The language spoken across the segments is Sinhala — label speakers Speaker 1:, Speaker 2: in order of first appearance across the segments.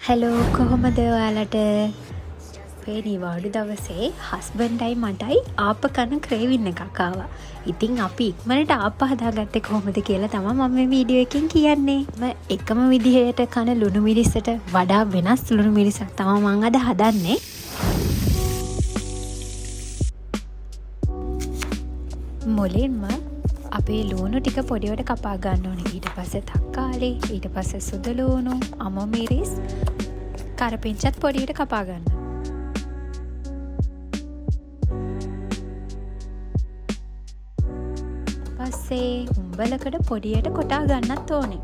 Speaker 1: හැලෝ කොහොමද ඔයාලට මේ නිවාඩු දවසේ හස්බන්ඩ්යි මටයි ආප්ප කන ක්‍රේවින් එකක් ආවා. ඉතින් අපි ඉක්මනට ආප්ප හදාගත්තේ කොහොමද කියලා තමයි මම මේ වීඩියෝ එකෙන් කියන්නේ. එකම විදිහට කන ලුණු මිරිසට වඩා වෙනස් ලුණු මිරිසක් තමයි මම අද හදන්නේ. මුලින්ම අපේ ලුණු ටික පොඩිවට කපා ගන්න ඕනේ. ඊට පස්සේ තක්කාලි, ඊට පස්සේ සුදු ලුණු, අම මිරිස්, කරපිංචත් පොඩියට කපා ගන්න. පස්සේ උඹලකට පොඩියට කොටා ගන්නත් ඕනේ.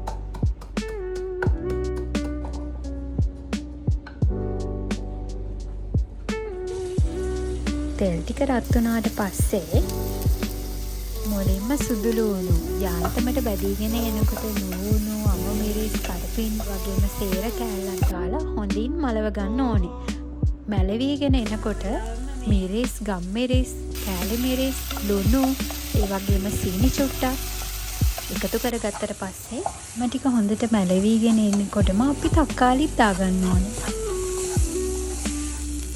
Speaker 1: තෙල් ටික රත් වුණාට පස්සේ මුලින්ම සුදු ලුණු යාන්තමට බැදීගෙන එනකොට ලුණු, අම මිරිස්, කරපින් වගේම සේර කෑල්ලක් දාලා හොඳින් මලව ගන්න ඕනේ. මැලවිගෙන එනකොට මිරිස්, ගම් මිරිස්, කෑලි මිරිස්, ලුණු, ඒ වගේම සීනි චුට්ටක් එකතු කරගත්තට පස්සේ ටික හොඳට මැලවිගෙන එනකොටම අපි තක්කාලිත් දාගන්න ඕනේ.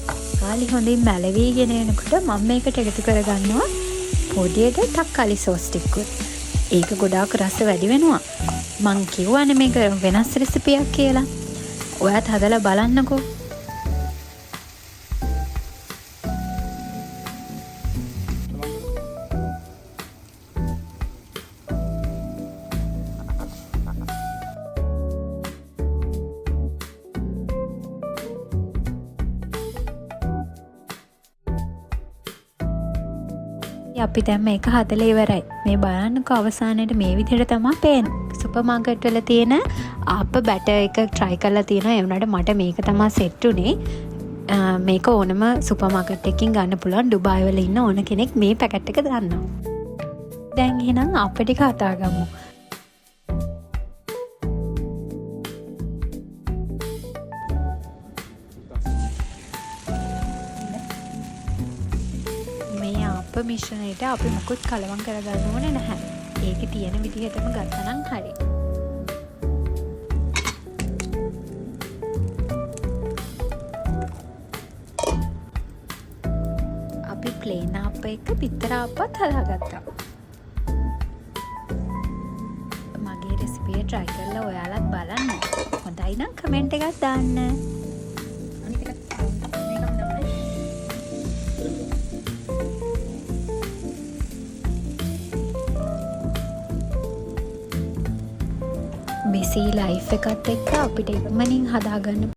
Speaker 1: තක්කාලි හොඳින් මැලවිගෙන එනකොට මම මේකට එකතු කරගන්නවා පොඩියට තක්කාලි සෝස් ටිකකුත්. ඒක ගොඩාක් රස වැඩි වෙනවා. මං කිව්වනේ මේක වෙනස් රෙසිපියක් කියලා. ඔයාත් හදලා බලන්නකෝ. අපි දැන් මේක හදලා ඉවරයි. මේ බලන්නකෝ අවසානයේට මේ විදිහට තමයි පේන්නේ. සුපර් මාකට් වල තියෙන ආප්ප බැටර් එක try කරලා තියෙනවා. ඒ වුණාට මට මේක තමයි සෙට් උනේ. මේක ඕනම සුපර් මාකට් එකකින් ගන්න පුළුවන්. ඩුබායි වල ඉන්න ඕන කෙනෙක් මේ පැකට් එක ගන්නවා. දැන් එහෙනම් ආප්ප ටික හදාගමු. මිශ්‍රණයට අපි මුකුත් කලවම් කරගන්න ඕනේ නැහැ. ඒකේ තියෙන විදිහටම ගත්තනම් හරි. අපි ප්ලේන් ආප්ප එක පිටර ආප්පත් හදාගත්තා. මගේ රෙසිපිය try කරලා ඔයාලත් බලන්න. හොඳයි නම් කමෙන්ට් එකක් දාන්න. බිසී ලයිෆ් එකත් එක්ක අපිට ඉක්මනින් හදාගන්න